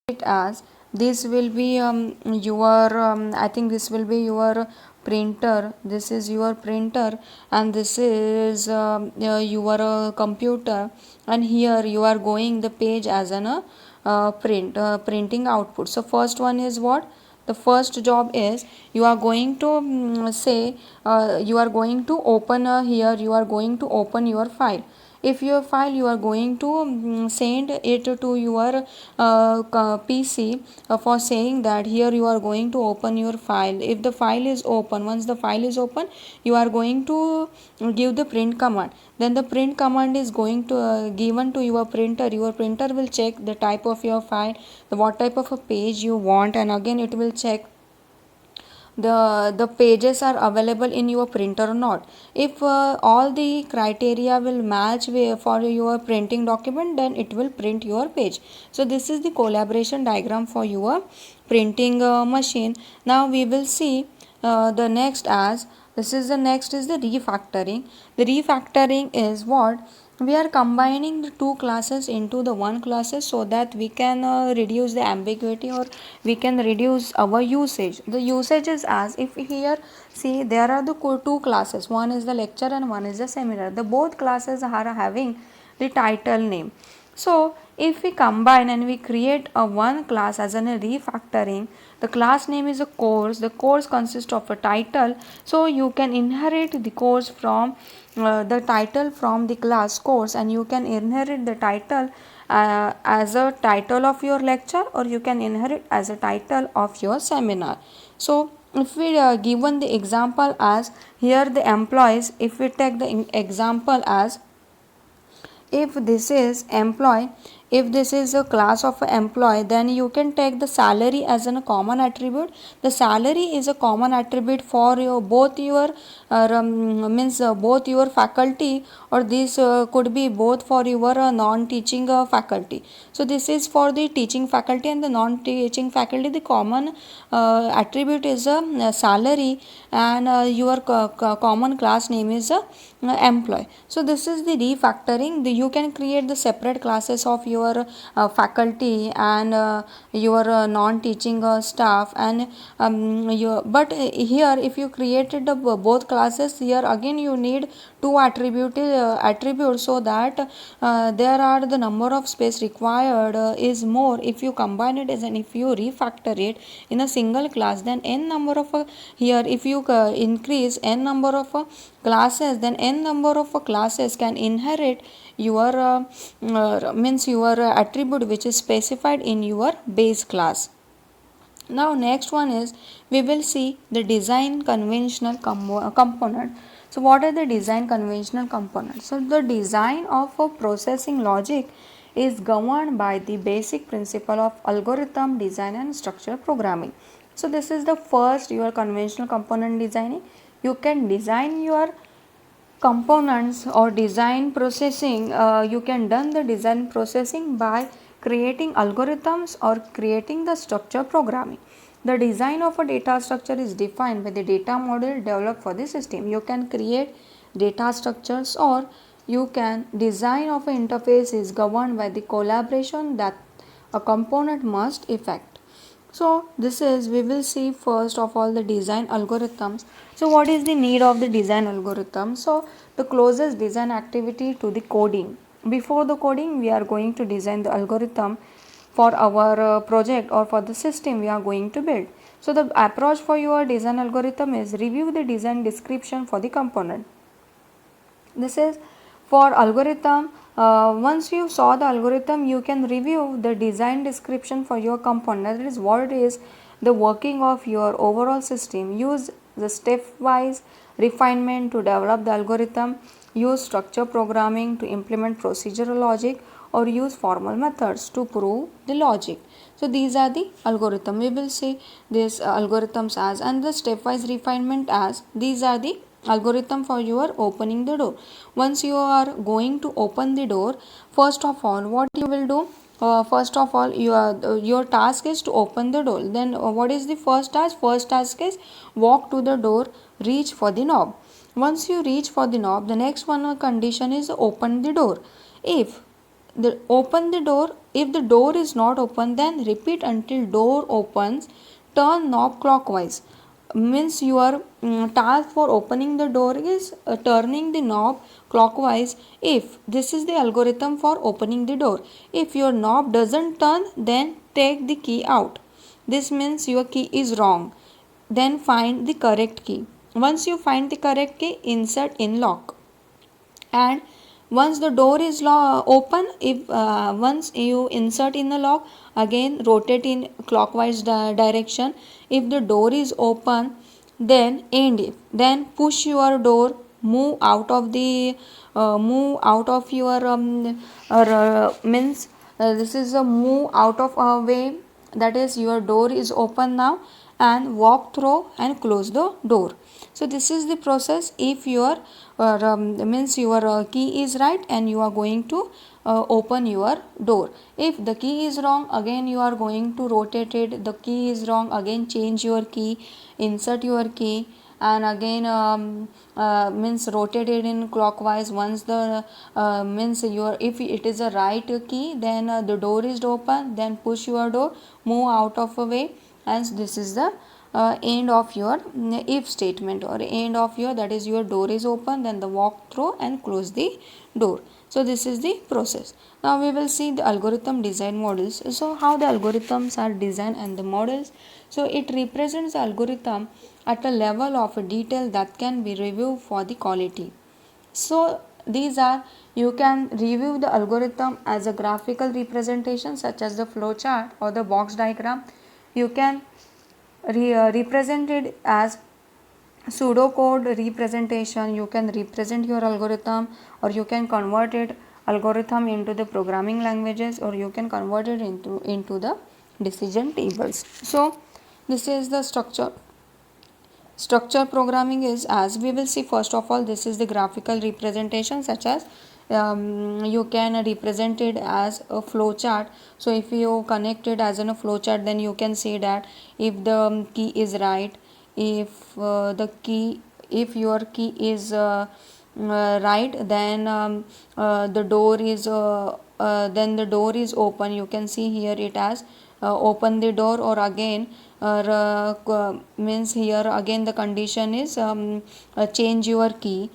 it as this will be your I think this will be your printer. This is your printer, and this is your computer, and here you are going the page as an printing output. So first one is what? The first job is you are going to say you are going to open here you are going to open your file. If your file you are going to send it to your PC for saying that here you are going to open your file. If the file is open, once the file is open, you are going to give the print command. Then the print command is going to given to your printer. Your printer will check the type of your file, what type of a page you want, and again it will check the pages are available in your printer or not. If all the criteria will match for your printing document, then it will print your page. So this is the collaboration diagram for your printing machine. Now we will see the next as this is the next is the refactoring. The refactoring is what? We are combining the two classes into the one classes so that we can reduce the ambiguity, or we can reduce our usage. The usage is as if here see there are the two classes, one is the lecture and one is the seminar. The both classes are having the title name. So if we combine and we create a one class as a refactoring, the class name is a course. The course consists of a title, so you can inherit the course from the title from the class course, and you can inherit the title as a title of your lecture, or you can inherit as a title of your seminar. So if we given the example as here the employees, if we take the example as if this is employee, if this is a class of employee, then you can take the salary as a common attribute. The salary is a common attribute for your both your both your faculty, or this could be both for your non-teaching faculty. So this is for the teaching faculty and the non-teaching faculty. The common attribute is a salary, and your common class name is a employee. So this is the refactoring. You can create the separate classes of your faculty and your non-teaching staff, and but here if you created the both classes, here again you need two attributes, so that there are the number of space required is more if you combine it, and if you refactor it in a single class, then n number of here if you increase n number of classes, then n number of classes can inherit your your attribute which is specified in your base class. Now next one is we will see the design conventional component. So what are the design conventional components? So the design of a processing logic is governed by the basic principle of algorithm design and structural programming. So this is the first your conventional component designing. You can design your components or design processing. You can done the design processing by creating algorithms or creating the structure programming. The design of a data structure is defined by the data model developed for the system. You can create data structures, or you can design of an interface is governed by the collaboration that a component must effect. So this is we will see first of all the design algorithms. So what is the need of the design algorithm? So the closest design activity to the coding. Before the coding, we are going to design the algorithm for our project or for the system we are going to build. So the approach for your design algorithm is review the design description for the component. This is for algorithm. Once you saw the algorithm, you can review the design description for your component. That is what is the working of your overall system. Use the stepwise refinement to develop the algorithm. Use structure programming to implement procedural logic, or use formal methods to prove the logic. So these are the algorithm. We will see these algorithms as, and the stepwise refinement as, these are the algorithm for your opening the door. Once you are going to open the door, first of all what you will do, first of all your task is to open the door. Then what is the first task? First task is walk to the door, reach for the knob. Once you reach for the knob, the next one condition is open the door. If open the door. If the door is not open, then repeat until door opens. Turn knob clockwise. Means your task for opening the door is turning the knob clockwise if this is the algorithm for opening the door. If your knob doesn't turn, then take the key out. This means your key is wrong. Then find the correct key. Once you find the correct key, insert in lock. And once the door is open, if once you insert in the lock, again rotate in clockwise direction. If the door is open, then end it. Then push your door, move out of the move out of your means this is a move out of a way, that is your door is open now, and walk through and close the door. So this is the process. If your means your key is right, and you are going to open your door. If the key is wrong, again you are going to rotate it. The key is wrong, again change your key, insert your key, and again means rotate it in clockwise. Once the means your, if it is a right key, then the door is open, then push your door, move out of a way, and this is the end of your if statement, or end of your, that is your door is open, then the walk through and close the door. So this is the process. Now we will see the algorithm design models. So how the algorithms are designed and the models. So it represents the algorithm at a level of a detail that can be reviewed for the quality. So these are, you can review the algorithm as a graphical representation such as the flow chart or the box diagram. You can represent it as pseudocode representation. You can represent your algorithm, or you can convert it algorithm into the programming languages, or you can convert it into the decision tables. So this is the structure programming is, as we will see, first of all, this is the graphical representation, such as you can represent it as a flow chart. So if you connect it as in a flow chart, then you can see that if the key is right, if if your key is right, then the door is then the door is open. You can see here it has open the door, or again means here again the condition is change your key,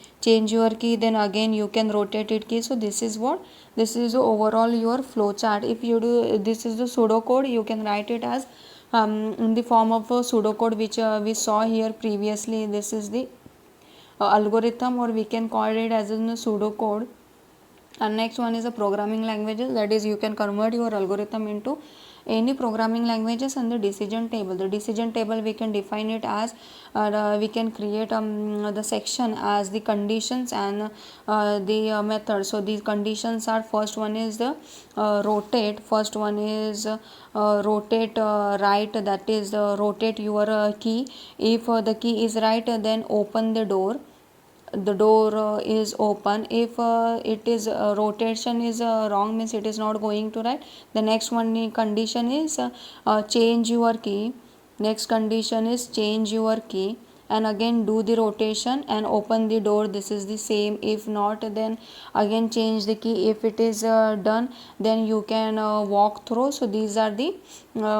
then again you can rotate it key. So this is what, this is overall your flow chart. If you do, this is the pseudocode, you can write it as in the form of a pseudocode, which we saw here previously. This is the algorithm, or we can call it as in a pseudocode. And next one is a programming languages, that is you can convert your algorithm into any programming languages. And the decision table, we can define it as we can create the section as the conditions and the method. So these conditions are, first one is the rotate, first one is rotate right, that is rotate your key. If the key is right, then open the door, is open. If it is rotation is wrong, means it is not going to right, the next one condition is change your key. Next condition is change your key, and again do the rotation and open the door. This is the same. If not, then again change the key. If it is done, then you can walk through. So these are the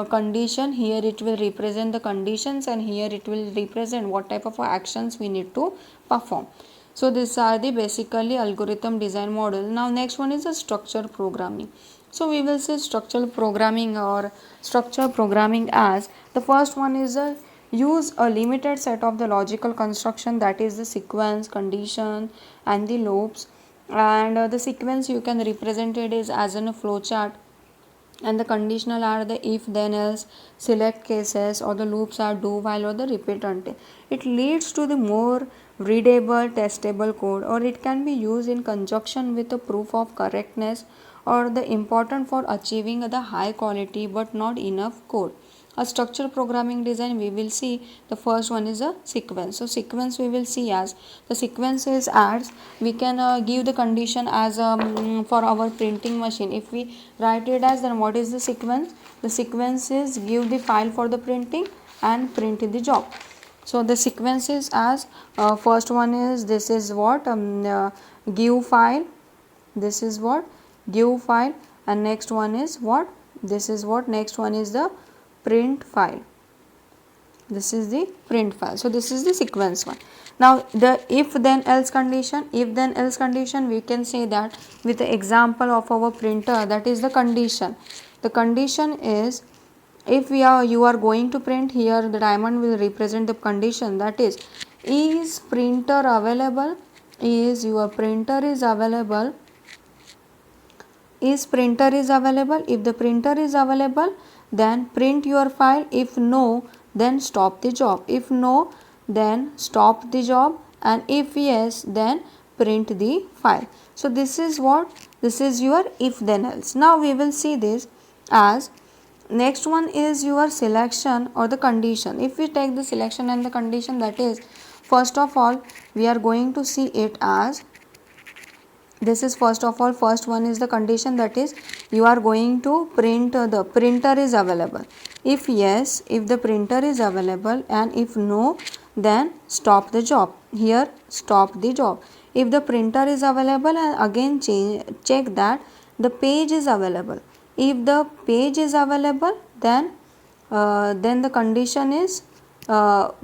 condition. Here it will represent the conditions, and here it will represent what type of actions we need to perform. So these are the basically algorithm design model. Now next one is the structure programming. So we will say structural programming or structure programming as, the first one is a use a limited set of the logical construction, that is the sequence, condition and the loops. And the sequence you can represent it is as in a flow chart, and the conditional are the if then else, select cases, or the loops are do while or the repeat until. It leads to the more readable testable code, or it can be used in conjunction with the proof of correctness, or the important for achieving the high quality but not enough code. A structure programming design, we will see the first one is a sequence. So sequence we will see as, the sequence is as, we can give the condition as for our printing machine. If we write it as, then what is the sequence? The sequence is give the file for the printing and print the job. So the sequence is as first one is, this is what give file, this is what give file, and next one is what? This is what? Next one is the print file. This is the print file. So this is the sequence one. Now the if then else condition, we can say that with the example of our printer, that is the condition. The condition is, if you are going to print, here the diamond will represent the condition, that is printer available, is your printer is available, is printer is available. If the printer is available, then print your file. If no, then stop the job. If no, then stop the job, and if yes, then print the file. So this is what? This is your if then else. Now we will see this as, next one is your selection or the condition. If we take the selection and the condition, that is, first of all we are going to see it as, this is first of all, first one is the condition, that is you are going to print, the printer is available. If yes, if the printer is available, and if no, then stop the job. Here stop the job. If the printer is available, and again check that the page is available. If the page is available, then the condition is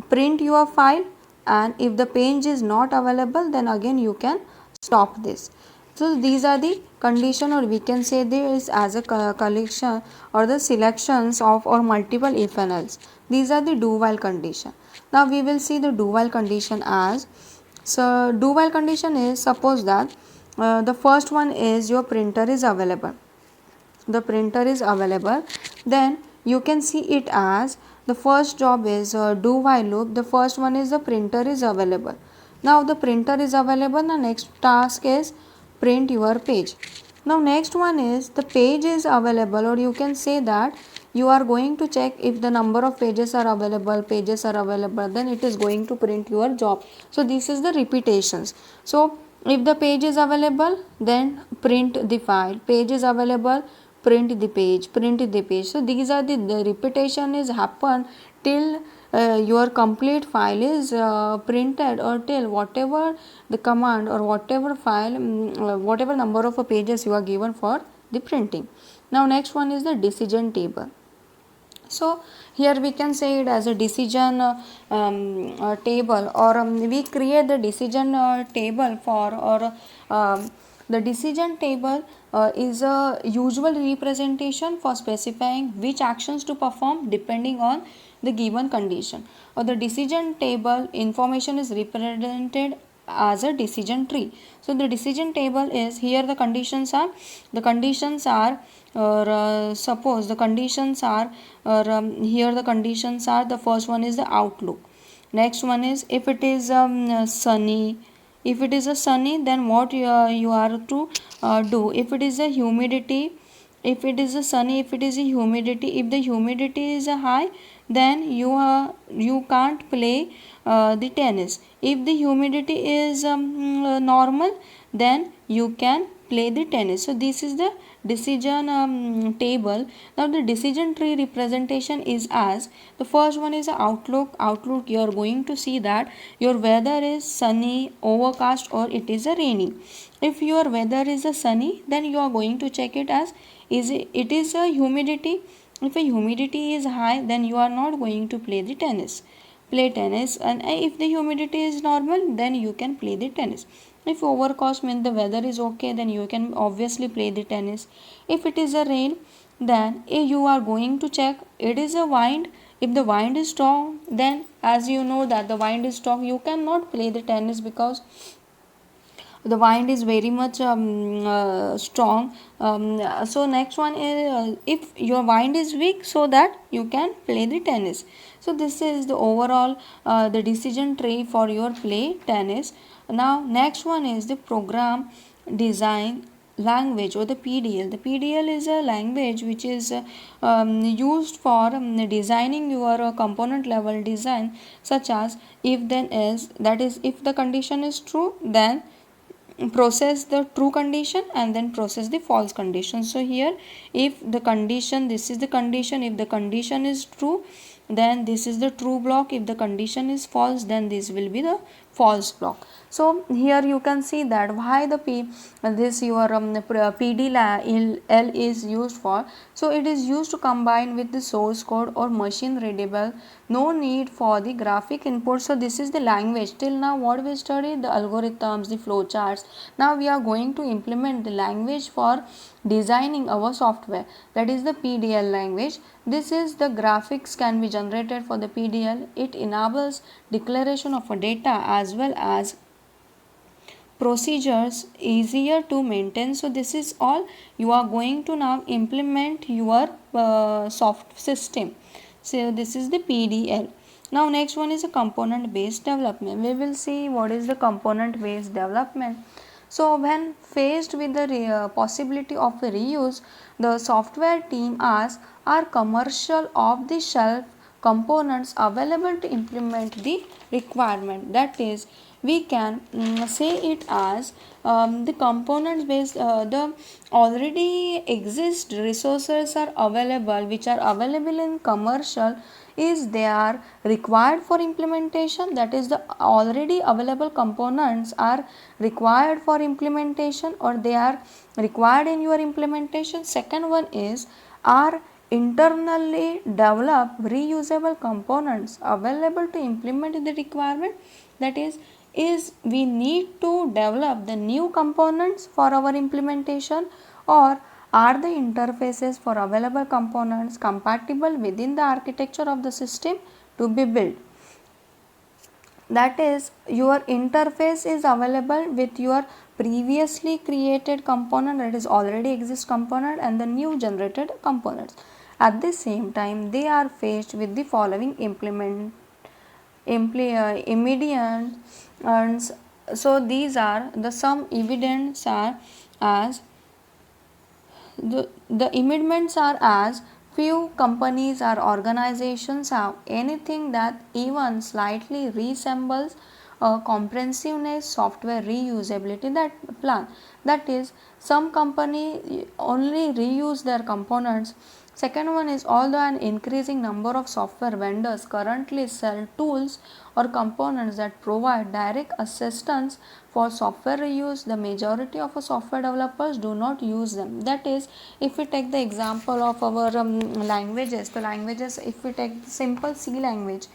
print your file, and if the page is not available, then again you can stop this. So these are the condition, or we can say this as a collection or the selections of or multiple if and else. These are the do while condition. Now we will see the do while condition as, so do while condition is, suppose that the first one is your printer is available. The printer is available, then you can see it as, the first job is do while loop. The first one is the printer is available. Now the printer is available, the next task is print your page. Now next one is the page is available, or you can say that you are going to check if the number of pages are available, then it is going to print your job. So this is the repetitions. So if the page is available, then print the file. Page is available, print the page, So these are the repetition is happen till your complete file is printed, or till whatever the command or whatever file, whatever number of pages you are given for the printing. Now next one is the decision table. So here we can say it as a decision table, or we create the decision table for, or the decision table is a usual representation for specifying which actions to perform depending on the given condition. Or the decision table information is represented as a decision tree. So the decision table is, here the conditions are, suppose the conditions are, here the conditions are, the first one is the outlook. Next one is, if it is sunny, if it is a sunny, then what you are to do. If it is a humidity, if it is a sunny, if it is a humidity, if the humidity is high, then you can't play the tennis. If the humidity is normal, then you can play the tennis. So this is the decision table. Now the decision tree representation is as, the first one is outlook. You are going to see that your weather is sunny, overcast, or it is a rainy. If your weather is a sunny, then you are going to check it as, it is a humidity. If a humidity is high, then you are not going to play tennis. And if the humidity is normal, then you can play the tennis. If overcast means the weather is okay, then you can obviously play the tennis. If it is a rain, then you are going to check it is a wind. If the wind is strong, then as you know that the wind is strong, you cannot play the tennis because the wind is very much strong. So next one is, if your wind is weak, so that you can play the tennis. So this is the overall the decision tree for your play tennis. Now next one is the program design language, or the PDL. The PDL is a language which is used for designing your component level design, such as if then else, that is, if the condition is true, then process the true condition and then process the false condition. So here, if the condition, this is the condition, if the condition is true, then this is the true block. If the condition is false, then this will be the false block. So here you can see that why the this your PDL is used for. So it is used to combine with the source code or machine readable, no need for the graphic input. So this is the language. Till now what we studied, the algorithms, the flowcharts. Now we are going to implement the language for designing our software, that is the PDL language. This is the graphics can be generated for the PDL. It enables declaration of a data as well as procedures easier to maintain. So this is all you are going to now implement your soft system. So this is the PDL. Now next one is a component based development. We will see what is the component based development. So when faced with the possibility of the reuse, the software team asks, are commercial off the shelf components available to implement the requirement? That is, we can say it as the components based, the already exist resources are available, which are available in commercial, is they are required for implementation. That is, the already available components are required for implementation, or they are required in your implementation. Second one is, are internally developed reusable components available to implement the requirement? That is we need to develop the new components for our implementation, or are the interfaces for available components compatible within the architecture of the system to be built? That is, your interface is available with your previously created component, that is already exist component, and the new generated components. At the same time, they are faced with the following immediate so these are the some evidence are as the immediates are as few companies or organizations have anything that even slightly resembles a comprehensiveness software reusability that plan. That is, some company only reuse their components. Second one is, although an increasing number of software vendors currently sell tools or components that provide direct assistance for software reuse, the majority of software developers do not use them. That is, if we take the example of our languages, the languages, if we take the simple C language,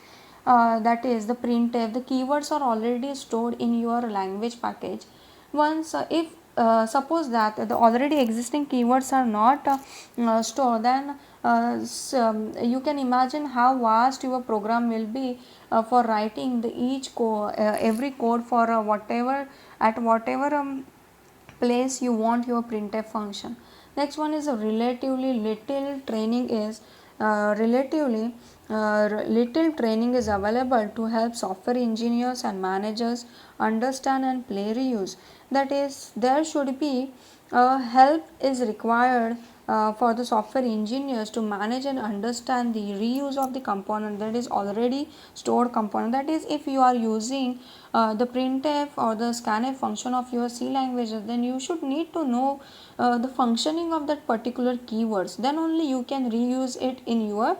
that is the printf, the keywords are already stored in your language package. Once if suppose that the already existing keywords are not stored, then you can imagine how vast your program will be for writing the every code for whatever at whatever place you want your printf function. Next one is a relatively little training is little training is available to help software engineers and managers understand and play reuse. That is, there should be help is required for the software engineers to manage and understand the reuse of the component, that is already stored component. That is, if you are using the printf or the scanf function of your C languages, then you should need to know the functioning of that particular keywords, then only you can reuse it in your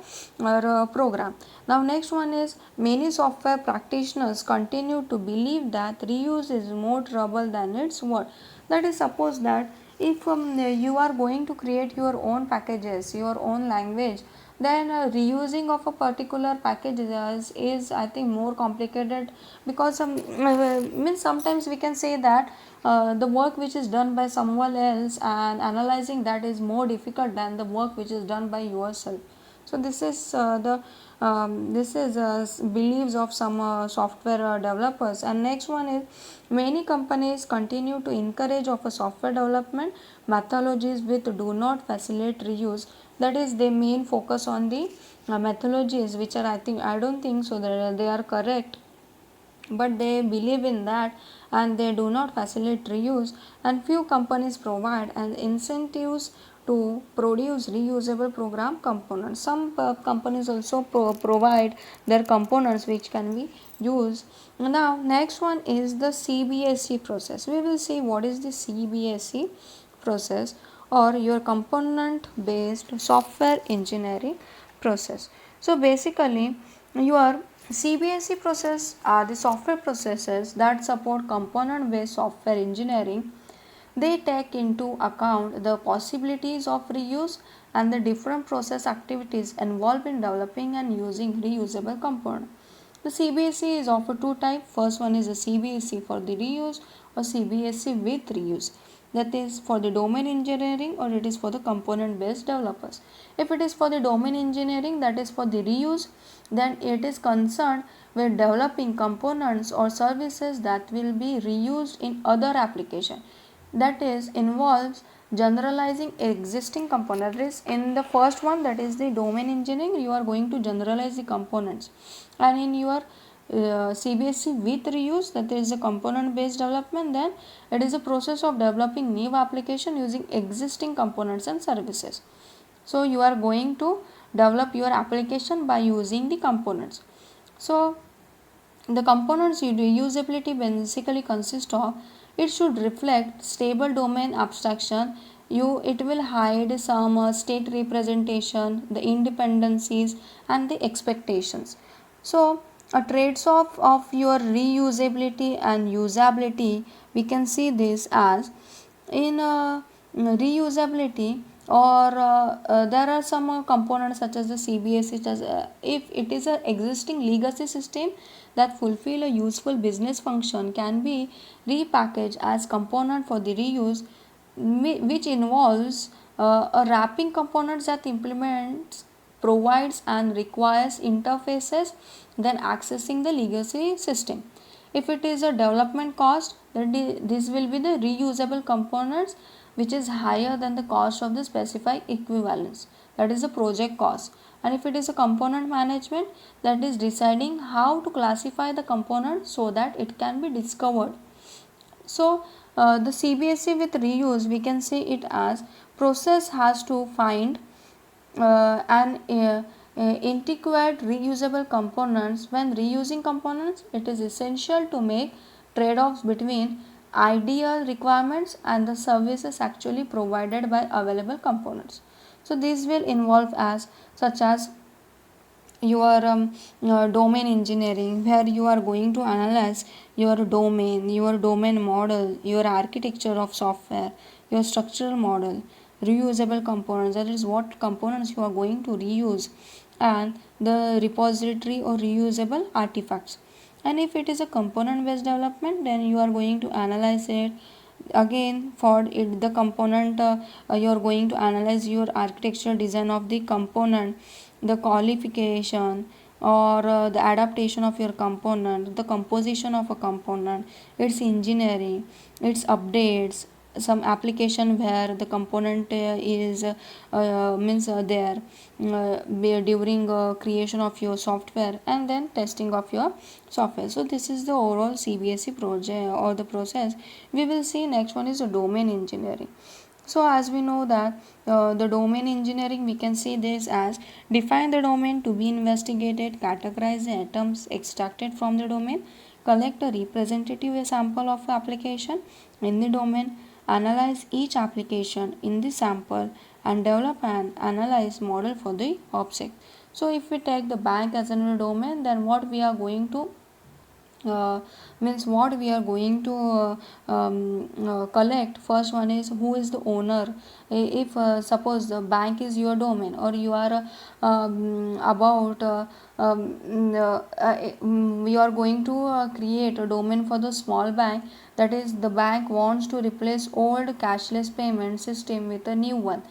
program. Now next one is, many software practitioners continue to believe that reuse is more trouble than it's worth. That is, suppose that if you are going to create your own packages, your own language, then reusing of a particular package is I think more complicated, because means sometimes we can say that the work which is done by someone else and analyzing that is more difficult than the work which is done by yourself. So this is beliefs of some software developers. And next one is, many companies continue to encourage of a software development methodologies which do not facilitate reuse. That is, they main focus on the methodologies which are I don't think so that they are correct, but they believe in that and they do not facilitate reuse. And few companies provide and incentives to produce reusable program components. Some companies also provide their components which can be used. Now next one is the CBSE process. We will see what is the CBSE process, or your component based software engineering process. So basically your CBSE process are the software processes that support component based software engineering. They take into account the possibilities of reuse and the different process activities involved in developing and using reusable component. The CBSE is of two types. First one is a CBSE for the reuse or CBSE with reuse. That is for the domain engineering or it is for the component based developers. If it is for the domain engineering, that is for the reuse, then it is concerned with developing components or services that will be reused in other application. That is involves generalizing existing components. In the first one, that is the domain engineering, you are going to generalize the components, and in your CBSE with reuse, that is a component based development, then it is a process of developing new application using existing components and services. So you are going to develop your application by using the components. So the components reusability basically consist of, it should reflect stable domain abstraction. It will hide some state representation, the independencies and the expectations. So a trades off of your reusability and usability, we can see this as in reusability, or there are some components such as the CBSE, if it is a existing legacy system that fulfill a useful business function, can be repackaged as component for the reuse, which involves a wrapping components that implements, provides and requires interfaces then accessing the legacy system. If it is a development cost, then this will be the reusable components which is higher than the cost of the specified equivalence, that is the project cost. And if it is a component management, that is deciding how to classify the component so that it can be discovered. So the CBSE with reuse, we can say it as process has to find and integrate reusable components. When reusing components, it is essential to make trade-offs between ideal requirements and the services actually provided by available components. So these will involve as such as your domain engineering, where you are going to analyze your domain model, your architecture of software, your structural model, reusable components, that is what components you are going to reuse, and the repository or reusable artifacts. And if it is a component based development, then you are going to analyze it again for it, the component, you are going to analyze your architectural design of the component, the qualification or the adaptation of your component, the composition of a component, its engineering, its updates, some application where the component is means there during creation of your software, and then testing of your software. So this is the overall CBSE project or the process. We will see next one is the domain engineering. So as we know that the domain engineering, we can see this as define the domain to be investigated, categorize the items extracted from the domain, collect a representative sample of application in the domain, analyze each application in the sample and develop an analyze model for the object. So if we take the bank as a domain, then what we are going to means what we are going to collect. First one is who is the owner. If suppose the bank is your domain, or you are about you are going to create a domain for the small bank, that is the bank wants to replace old cashless payment system with a new one.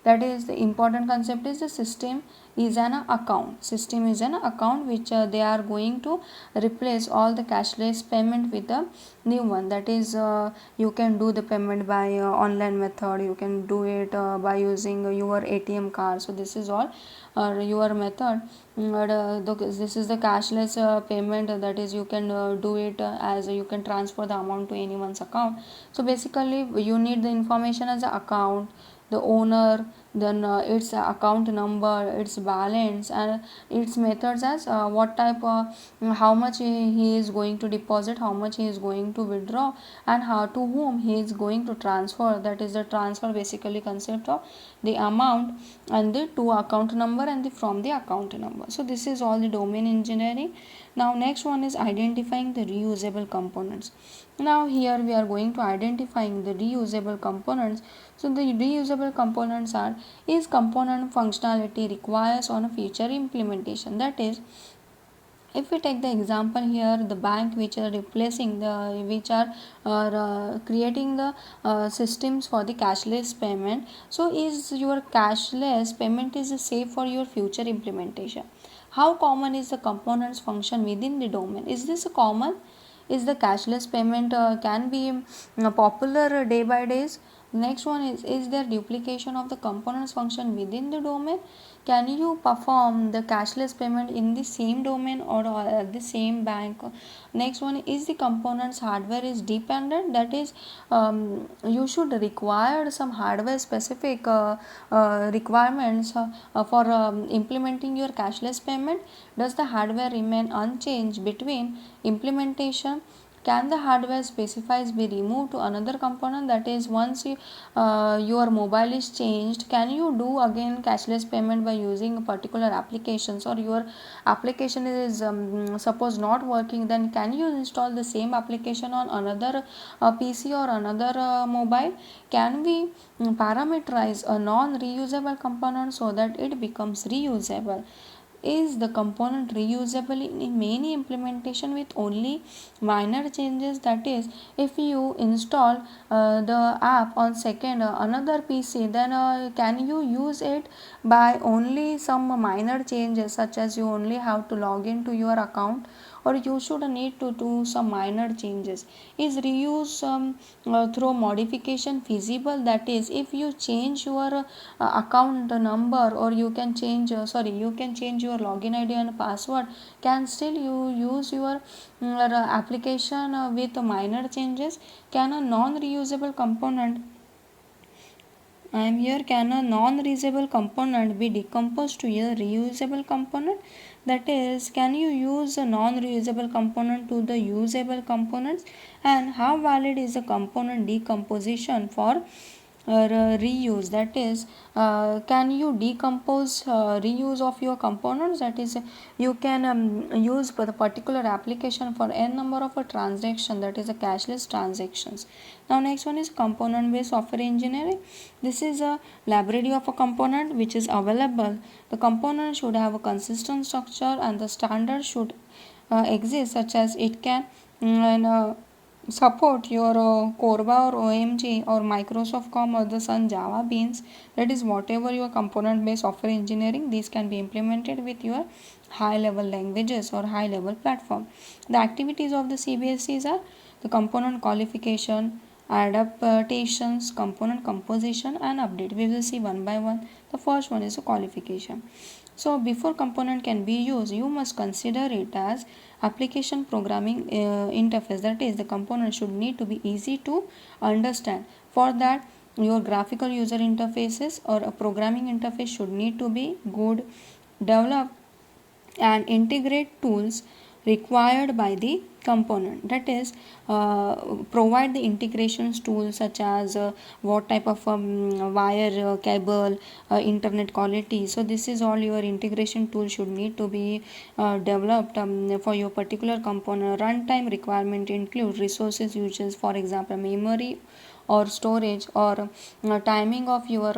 That is the important concept is the system is an account which they are going to replace all the cashless payment with a new one. That is you can do the payment by online method, you can do it by using your ATM card. So this is all your method. This is the cashless payment, that is you can do it as you can transfer the amount to anyone's account. So basically you need the information as a account, the owner, then its account number, its balance, and its methods as what type, how much he is going to deposit, how much he is going to withdraw, and how to whom he is going to transfer. That is the transfer basically concept of the amount and the to account number and the from the account number. So this is all the domain engineering. Now next one is identifying the reusable components. Now here we are going to identifying the reusable components. So the reusable components are is component functionality requires on a future implementation. That is, if we take the example here, the bank which are replacing the which are creating the systems for the cashless payment. So is your cashless payment is safe for your future implementation? How common is the components function within the domain? Is this common? Is the cashless payment can be popular day by days? Next one is there duplication of the components function within the domain? Can you perform the cashless payment in the same domain or at the same bank? Next one is the components hardware is dependent. That is, you should require some hardware specific requirements for implementing your cashless payment. Does the hardware remain unchanged between implementation? Can the hardware specifies be removed to another component? That is, once your mobile is changed, can you do again cashless payment by using a particular applications, or your application is suppose not working, then can you install the same application on another PC or another mobile? Can we parameterize a non reusable component so that it becomes reusable? Is the component reusable in many implementation with only minor changes? That is, if you install the app on second another PC, then can you use it by only some minor changes, such as you only have to log into your account, or you should need to do some minor changes? Is reuse through modification feasible? That is, if you change your account number, or you can change you can change your login ID and password, can still you use your application with minor changes? Can a non reusable component I am here. Can a non-reusable component be decomposed to a reusable component? That is, can you use a non-reusable component to the usable components? And how valid is the component decomposition for reuse? That is, can you decompose reuse of your components? That is, you can use for the particular application for n number of a transaction, that is a cashless transactions. Now next one is component based software engineering. This is a library of a component which is available. The component should have a consistent structure and the standard should exist, such as it can support your Corba or OMG or Microsoft Com or the Sun Java Beans. That is, whatever your component based software engineering, these can be implemented with your high level languages or high level platform. The activities of the CBSEs are the component qualification, adaptations, component composition, and update. We will see one by one. The first one is a qualification. So before component can be used, you must consider it as application programming interface. That is, the component should need to be easy to understand. For that, your graphical user interfaces or a programming interface should need to be good. Develop and integrate tools required by the component. That is, provide the integrations tools, such as what type of wire, cable, internet quality. So this is all your integration tool should need to be developed for your particular component. Runtime requirement include resources uses, for example memory or storage, or timing of your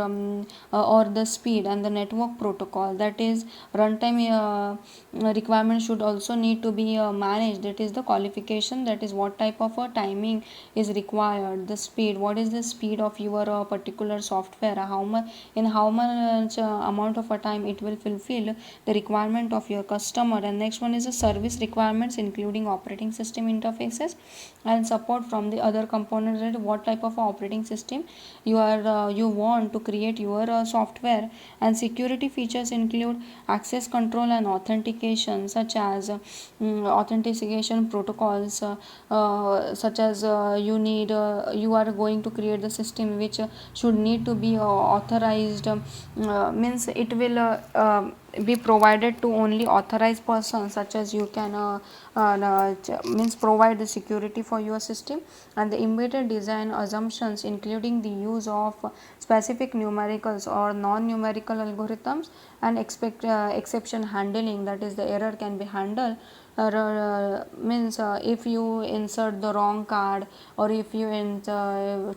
or the speed and the network protocol. That is, runtime requirement should also need to be managed. That is the qualification. That is, what type of timing is required, the speed, what is the speed of your particular software, how much in how much amount of a time it will fulfill the requirement of your customer. And next one is the service requirements, including operating system interfaces and support from the other components. That what type of of operating system you want to create your software. And security features include access control and authentication, such as authentication protocols, such as you are going to create the system which should need to be authorized, means it will be provided to only authorized persons, such as you can means provide the security for your system. And the embedded design assumptions, including the use of specific numericals or non-numerical algorithms, and exception handling, that is the error can be handled. Means if you insert the wrong card, or if you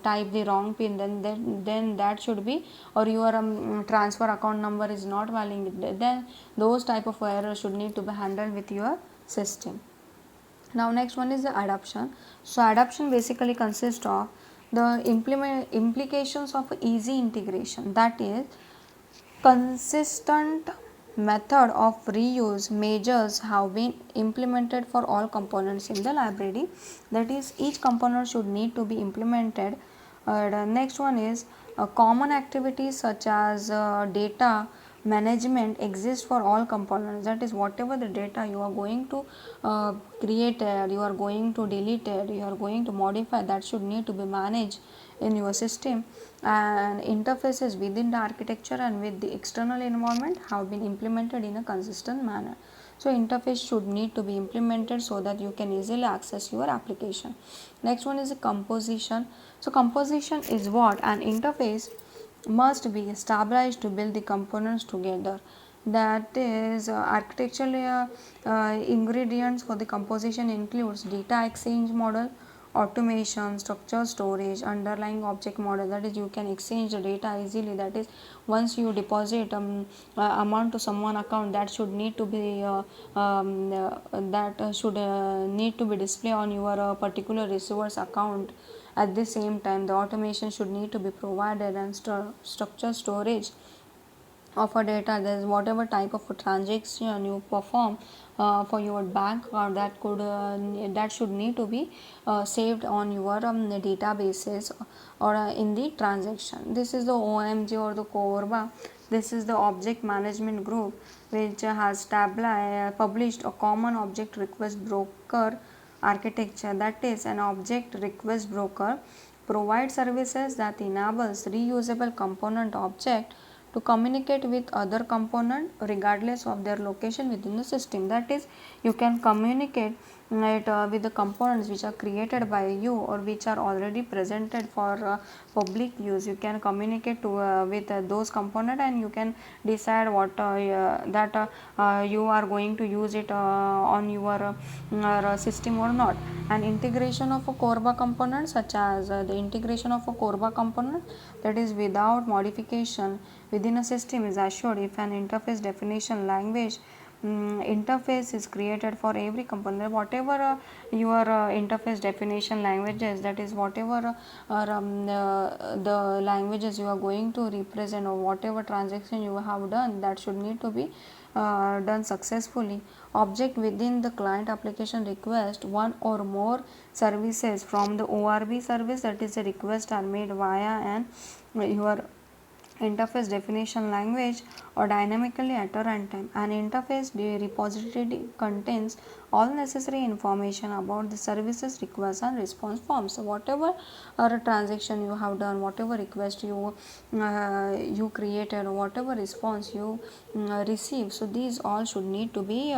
type the wrong pin, then that should be, or your transfer account number is not valid, then those type of errors should need to be handled with your system. Now next one is the adoption. So adoption basically consists of the implications of easy integration, that is consistent method of reuse measures have been implemented for all components in the library, that is each component should need to be implemented. The next one is common activities such as data management exist for all components, that is whatever the data you are going to create, you are going to delete it, you are going to modify, that should need to be managed in your system. And interfaces within the architecture and with the external environment have been implemented in a consistent manner. So interface should need to be implemented so that you can easily access your application. Next one is a composition. So composition is what an interface must be established to build the components together, that is architectural ingredients for the composition includes data exchange model, automation, structure, storage, underlying object model, that is you can exchange the data easily, that is once you deposit amount to someone account, that should need to be that should need to be displayed on your particular receiver's account. At the same time, the automation should need to be provided, and structure storage of a data, there is whatever type of a transaction you perform for your bank account, that should need to be saved on your databases or in the transaction. This is the OMG or the CORBA. This is the object management group which has published a common object request broker architecture, that is an object request broker provides services that enables reusable component object to communicate with other component regardless of their location within the system, that is you can communicate with the components which are created by you or which are already presented for public use. You can communicate with those components, and you can decide what that you are going to use it on your system or not. And integration of a CORBA component, such as the integration of a CORBA component, that is without modification within a system, is assured if an interface definition language interface is created for every component. Whatever your interface definition languages, that is whatever the languages you are going to represent, or whatever transaction you have done, that should need to be done successfully. Object within the client application request one or more services from the ORB service, that is a request are made via an your interface definition language or dynamically at a runtime. An interface repository contains all necessary information about the services request and response forms. So whatever transaction you have done, whatever request you created, or whatever response you receive, so these all should need to be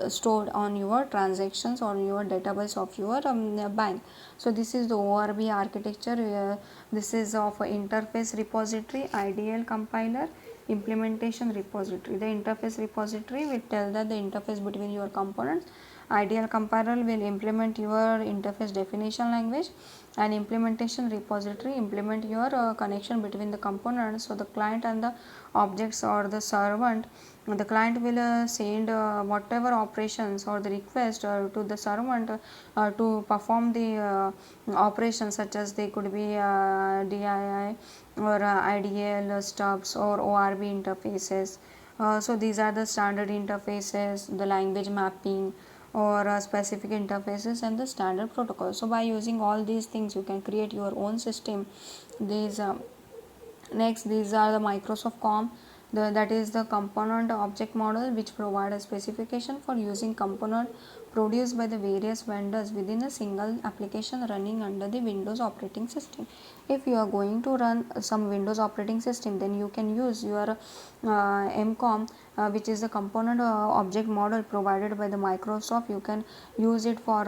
stored on your transactions or your database of your bank. So this is the ORB architecture. This is of interface repository, IDL compiler, implementation repository. The interface repository will tell that the interface between your components. IDL compiler will implement your interface definition language, and implementation repository implement your connection between the components. So the client and the objects or the servant, the client will send whatever operations or the request to the servant to perform the operations, such as they could be DII or IDL stubs or ORB interfaces. So these are the standard interfaces, the language mapping, or specific interfaces and the standard protocols. So by using all these things you can create your own system. These Next, these are the Microsoft COM. That is the component object model, which provide a specification for using component produced by the various vendors within a single application running under the Windows operating system. If you are going to run some Windows operating system, then you can use your MCOM, which is the component object model provided by the Microsoft. You can use it for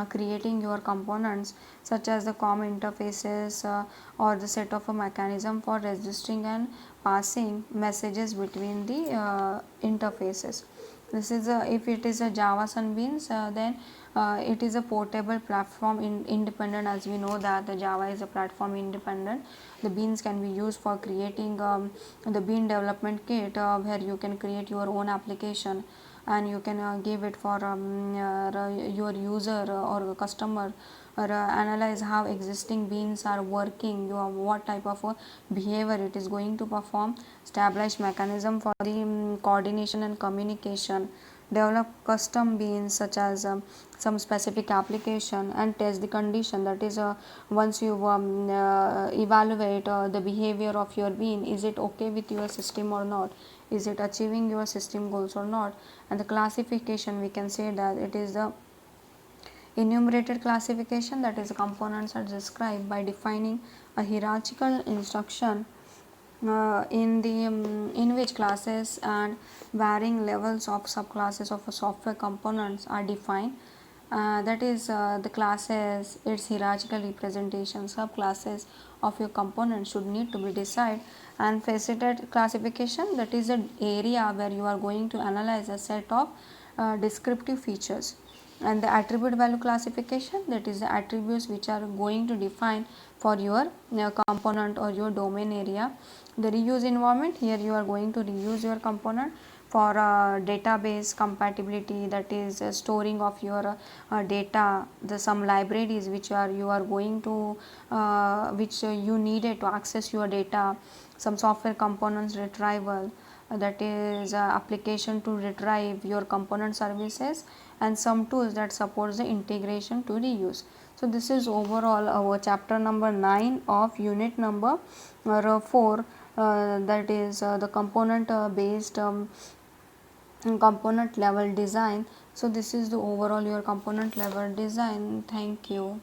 creating your components such as the COM interfaces or the set of a mechanism for registering and passing messages between the interfaces. This is if it is a Java Sunbeams, then it is a portable platform independent. As we know that the Java is a platform independent. The beans can be used for creating the bean development kit, where you can create your own application and you can give it for your user or customer, or analyze how existing beans are working, what type of behavior it is going to perform, establish mechanism for the coordination and communication, develop custom beans such as some specific application, and test the condition. That is, once you evaluate the behavior of your bean, is it okay with your system or not, is it achieving your system goals or not. And the classification, we can say that it is the enumerated classification, that is the components are described by defining a hierarchical instruction in which classes and varying levels of subclasses of a software components are defined. That is, the classes, its hierarchical representation, subclasses of your component should need to be decided. And faceted classification, that is an area where you are going to analyze a set of descriptive features. And the attribute value classification, that is the attributes which are going to define for your component or your domain area. The reuse environment, here you are going to reuse your component for database compatibility, that is storing of your data, the some libraries which you are going to which you needed to access your data, some software components retrieval, that is application to retrieve your component services, and some tools that supports the integration to reuse. So this is overall our chapter number 9 of unit number 4, that is the component based component level design. So this is the overall your component level design. Thank you.